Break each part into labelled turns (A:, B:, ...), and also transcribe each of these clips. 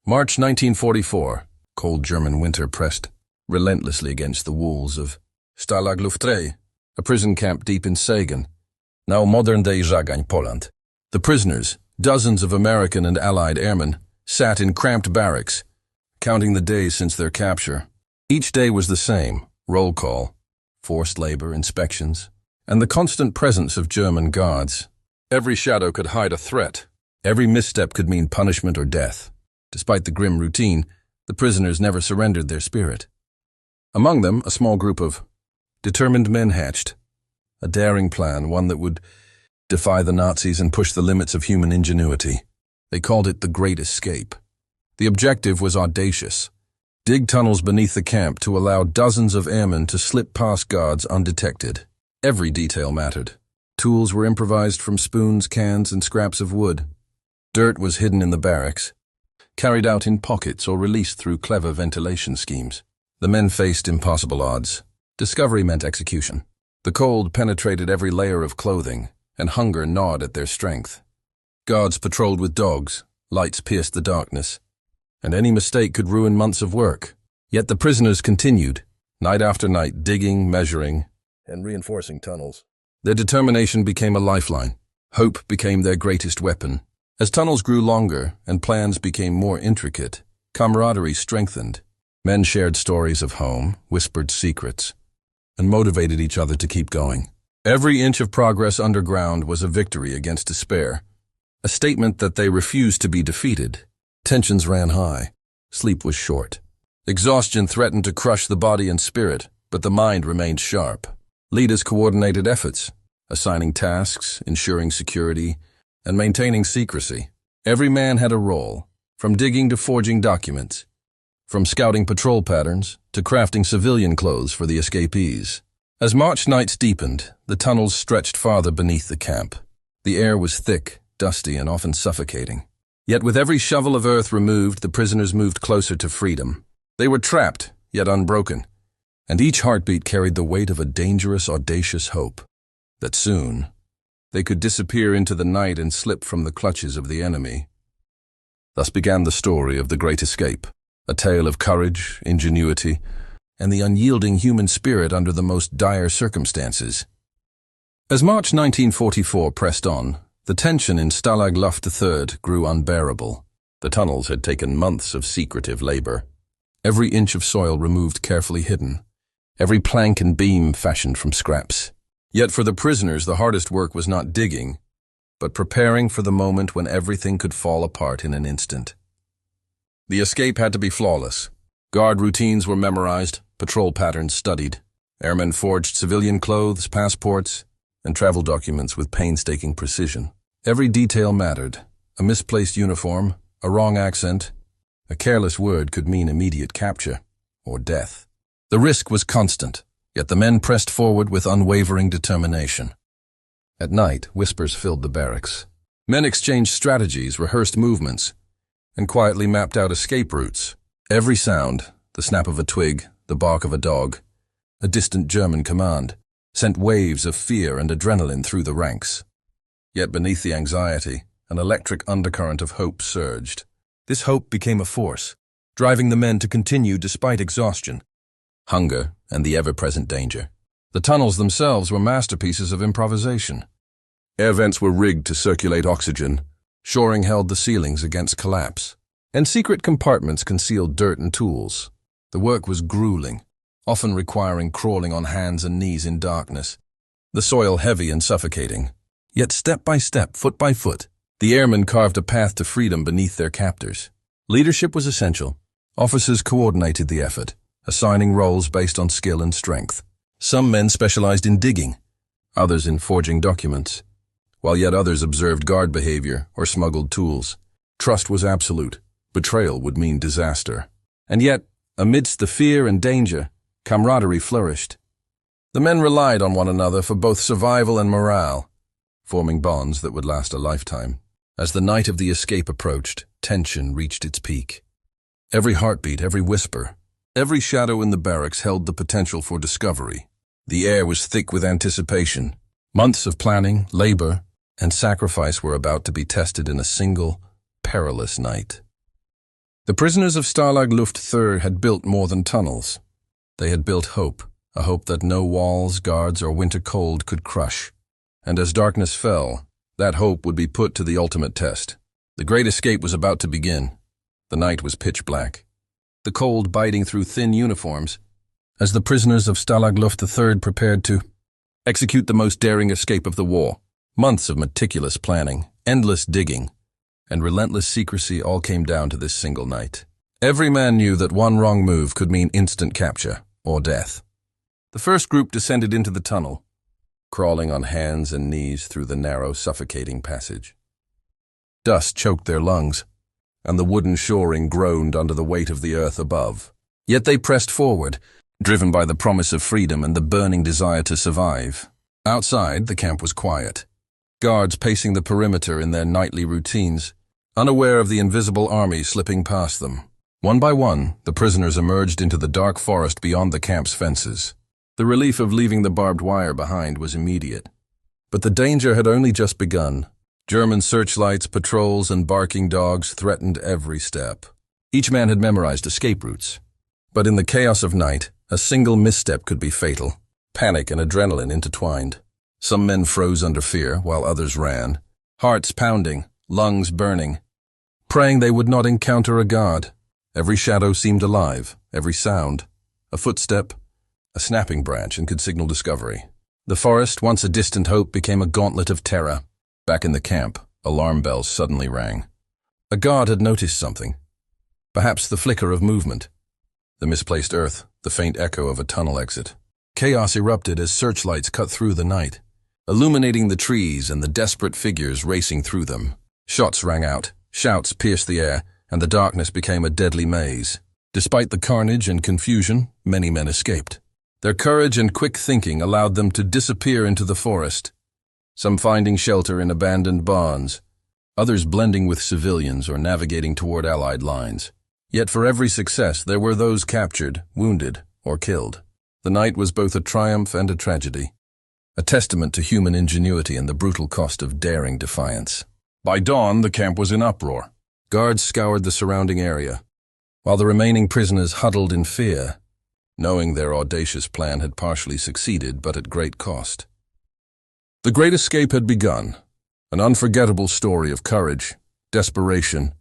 A: March 1944. Cold German winter pressed relentlessly against the walls of Stalag Luft III, a prison camp deep in Sagan, now modern-day Sagan, Poland. The prisoners, dozens of American and Allied airmen, sat in cramped barracks, counting the days since their capture. Each day was the same: roll call, forced labor, inspections, and the constant presence of German guards. Every shadow could hide a threat. Every misstep could mean punishment or death. Despite the grim routine, the prisoners never surrendered their spirit. Among them, a small group of determined men hatched a daring plan, one that would defy the Nazis and push the limits of human ingenuity. They called it the Great Escape. The objective was audacious: dig tunnels beneath the camp to allow dozens of airmen to slip past guards undetected. Every detail mattered. Tools were improvised from spoons, cans, and scraps of wood. Dirt was hidden in the barracks, carried out in pockets or released through clever ventilation schemes. The men faced impossible odds. Discovery meant execution. The cold penetrated every layer of clothing, and hunger gnawed at their strength. Guards patrolled with dogs, lights pierced the darkness, and any mistake could ruin months of work. Yet the prisoners continued, night after night, digging, measuring, and reinforcing tunnels. Their determination became a lifeline. Hope became their greatest weapon. As tunnels grew longer and plans became more intricate, camaraderie strengthened. Men shared stories of home, whispered secrets, and motivated each other to keep going. Every inch of progress underground was a victory against despair, a statement that they refused to be defeated. Tensions ran high. Sleep was short. Exhaustion threatened to crush the body and spirit, but the mind remained sharp. Leaders coordinated efforts, assigning tasks, ensuring security, and maintaining secrecy. Every man had a role, from digging to forging documents, from scouting patrol patterns to crafting civilian clothes for the escapees. As March nights deepened, the tunnels stretched farther beneath the camp. The air was thick, dusty, and often suffocating. Yet with every shovel of earth removed, the prisoners moved closer to freedom. They were trapped, yet unbroken, and each heartbeat carried the weight of a dangerous, audacious hope that soon they could disappear into the night and slip from the clutches of the enemy. Thus began the story of the Great Escape, a tale of courage, ingenuity, and the unyielding human spirit under the most dire circumstances. As March 1944 pressed on, the tension in Stalag Luft III grew unbearable. The tunnels had taken months of secretive labor. Every inch of soil removed, carefully hidden. Every plank and beam fashioned from scraps. Yet for the prisoners, the hardest work was not digging, but preparing for the moment when everything could fall apart in an instant. The escape had to be flawless. Guard routines were memorized, patrol patterns studied. Airmen forged civilian clothes, passports, and travel documents with painstaking precision. Every detail mattered. A misplaced uniform, a wrong accent, a careless word could mean immediate capture or death. The risk was constant, yet the men pressed forward with unwavering determination. At night, whispers filled the barracks. Men exchanged strategies, rehearsed movements, and quietly mapped out escape routes. Every sound, the snap of a twig, the bark of a dog, a distant German command, sent waves of fear and adrenaline through the ranks. Yet beneath the anxiety, an electric undercurrent of hope surged. This hope became a force, driving the men to continue despite exhaustion, hunger, and the ever-present danger. The tunnels themselves were masterpieces of improvisation. Air vents were rigged to circulate oxygen, shoring held the ceilings against collapse, and secret compartments concealed dirt and tools. The work was grueling, often requiring crawling on hands and knees in darkness, the soil heavy and suffocating. Yet step by step, foot by foot, the airmen carved a path to freedom beneath their captors. Leadership was essential. Officers coordinated the effort, assigning roles based on skill and strength. Some men specialized in digging, others in forging documents, while yet others observed guard behavior or smuggled tools. Trust was absolute. Betrayal would mean disaster. And yet, amidst the fear and danger, camaraderie flourished. The men relied on one another for both survival and morale, forming bonds that would last a lifetime. As the night of the escape approached, tension reached its peak. Every heartbeat, every whisper, every shadow in the barracks held the potential for discovery. The air was thick with anticipation. Months of planning, labor, and sacrifice were about to be tested in a single, perilous night. The prisoners of Stalag Luft III had built more than tunnels. They had built hope, a hope that no walls, guards, or winter cold could crush. And as darkness fell, that hope would be put to the ultimate test. The great escape was about to begin. The night was pitch black, the cold biting through thin uniforms, as the prisoners of Stalag Luft III prepared to execute the most daring escape of the war. Months of meticulous planning, endless digging, and relentless secrecy all came down to this single night. Every man knew that one wrong move could mean instant capture or death. The first group descended into the tunnel, crawling on hands and knees through the narrow, suffocating passage. Dust choked their lungs, and the wooden shoring groaned under the weight of the earth above. Yet they pressed forward, driven by the promise of freedom and the burning desire to survive. Outside, the camp was quiet. Guards pacing the perimeter in their nightly routines, unaware of the invisible army slipping past them. One by one, the prisoners emerged into the dark forest beyond the camp's fences. The relief of leaving the barbed wire behind was immediate. But the danger had only just begun. German searchlights, patrols, and barking dogs threatened every step. Each man had memorized escape routes. But in the chaos of night, a single misstep could be fatal. Panic and adrenaline intertwined. Some men froze under fear, while others ran, hearts pounding, lungs burning, praying they would not encounter a guard. Every shadow seemed alive, every sound, a footstep, a snapping branch, and could signal discovery. The forest, once a distant hope, became a gauntlet of terror. Back in the camp, alarm bells suddenly rang. A guard had noticed something. Perhaps the flicker of movement, the misplaced earth, the faint echo of a tunnel exit. Chaos erupted as searchlights cut through the night, illuminating the trees and the desperate figures racing through them. Shots rang out, shouts pierced the air, and the darkness became a deadly maze. Despite the carnage and confusion, many men escaped. Their courage and quick thinking allowed them to disappear into the forest, some finding shelter in abandoned barns, others blending with civilians or navigating toward Allied lines. Yet for every success, there were those captured, wounded, or killed. The night was both a triumph and a tragedy, a testament to human ingenuity and the brutal cost of daring defiance. By dawn, the camp was in uproar. Guards scoured the surrounding area, while the remaining prisoners huddled in fear, knowing their audacious plan had partially succeeded, but at great cost. The great escape had begun, an unforgettable story of courage, desperation,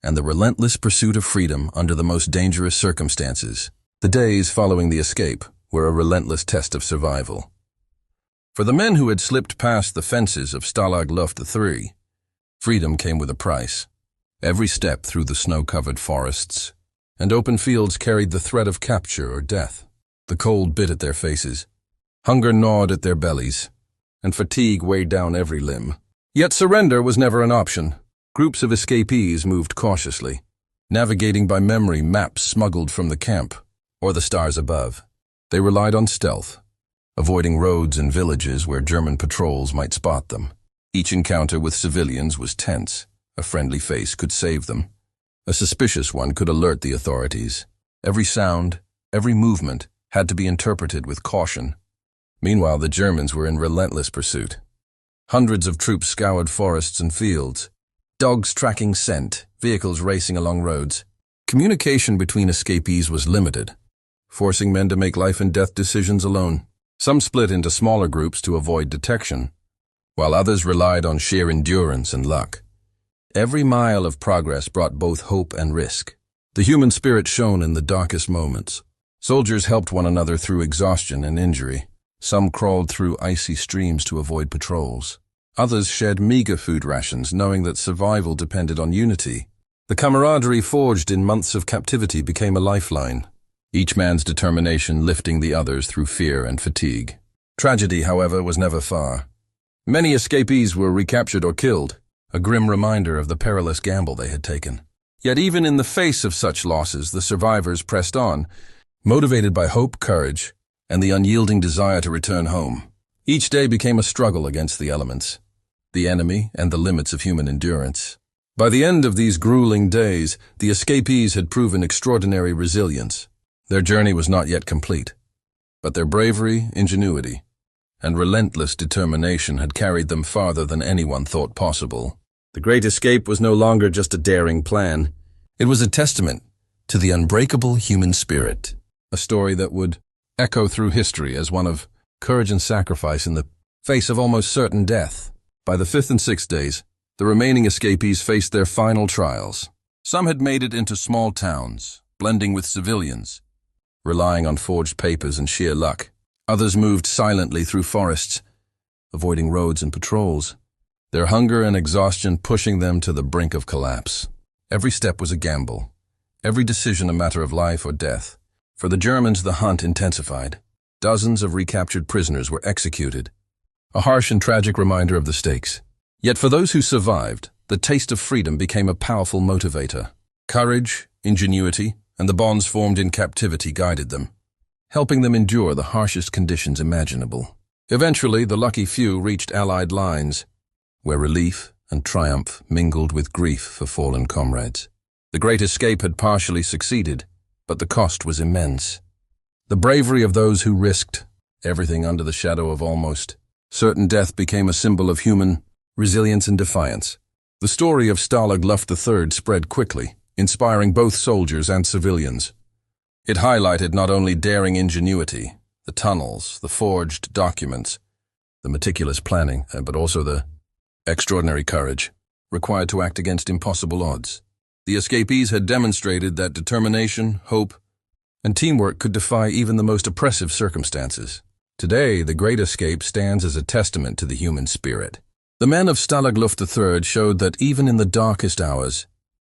A: and the relentless pursuit of freedom under the most dangerous circumstances. The days following the escape were a relentless test of survival. For the men who had slipped past the fences of Stalag Luft III, freedom came with a price. Every step through the snow-covered forests and open fields carried the threat of capture or death. The cold bit at their faces, hunger gnawed at their bellies, and fatigue weighed down every limb. Yet surrender was never an option. Groups of escapees moved cautiously, navigating by memory maps smuggled from the camp or the stars above. They relied on stealth, avoiding roads and villages where German patrols might spot them. Each encounter with civilians was tense. A friendly face could save them. A suspicious one could alert the authorities. Every sound, every movement had to be interpreted with caution. Meanwhile, the Germans were in relentless pursuit. Hundreds of troops scoured forests and fields, dogs tracking scent, vehicles racing along roads. Communication between escapees was limited, forcing men to make life-and-death decisions alone. Some split into smaller groups to avoid detection, while others relied on sheer endurance and luck. Every mile of progress brought both hope and risk. The human spirit shone in the darkest moments. Soldiers helped one another through exhaustion and injury. Some crawled through icy streams to avoid patrols. Others shared meager food rations, knowing that survival depended on unity. The camaraderie forged in months of captivity became a lifeline, each man's determination lifting the others through fear and fatigue. Tragedy, however, was never far. Many escapees were recaptured or killed, a grim reminder of the perilous gamble they had taken. Yet even in the face of such losses, the survivors pressed on, motivated by hope, courage, and the unyielding desire to return home. Each day became a struggle against the elements, the enemy, and the limits of human endurance. By the end of these grueling days, the escapees had proven extraordinary resilience. Their journey was not yet complete, but their bravery, ingenuity, and relentless determination had carried them farther than anyone thought possible. The Great Escape was no longer just a daring plan. It was a testament to the unbreakable human spirit, a story that would echo through history as one of courage and sacrifice in the face of almost certain death. By the fifth and sixth days, the remaining escapees faced their final trials. Some had made it into small towns, blending with civilians, relying on forged papers and sheer luck. Others moved silently through forests, avoiding roads and patrols, their hunger and exhaustion pushing them to the brink of collapse. Every step was a gamble, every decision a matter of life or death. For the Germans, the hunt intensified. Dozens of recaptured prisoners were executed, a harsh and tragic reminder of the stakes. Yet for those who survived, the taste of freedom became a powerful motivator. Courage, ingenuity, and the bonds formed in captivity guided them, helping them endure the harshest conditions imaginable. Eventually, the lucky few reached Allied lines, where relief and triumph mingled with grief for fallen comrades. The Great Escape had partially succeeded, but the cost was immense. The bravery of those who risked everything under the shadow of almost certain death became a symbol of human resilience and defiance. The story of Stalag Luft III spread quickly, inspiring both soldiers and civilians. It highlighted not only daring ingenuity, the tunnels, the forged documents, the meticulous planning, but also the extraordinary courage required to act against impossible odds. The escapees had demonstrated that determination, hope, and teamwork could defy even the most oppressive circumstances. Today, the Great Escape stands as a testament to the human spirit. The men of Stalag Luft III showed that even in the darkest hours,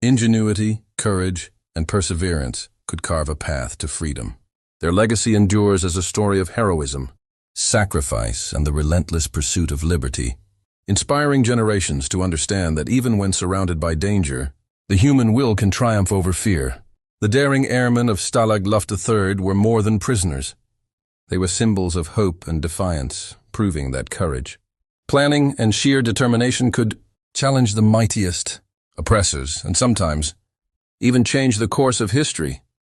A: ingenuity, courage, and perseverance could carve a path to freedom. Their legacy endures as a story of heroism, sacrifice, and the relentless pursuit of liberty, inspiring generations to understand that even when surrounded by danger, the human will can triumph over fear. The daring airmen of Stalag Luft III were more than prisoners. They were symbols of hope and defiance, proving that courage, planning, and sheer determination could challenge the mightiest oppressors and sometimes even change the course of history.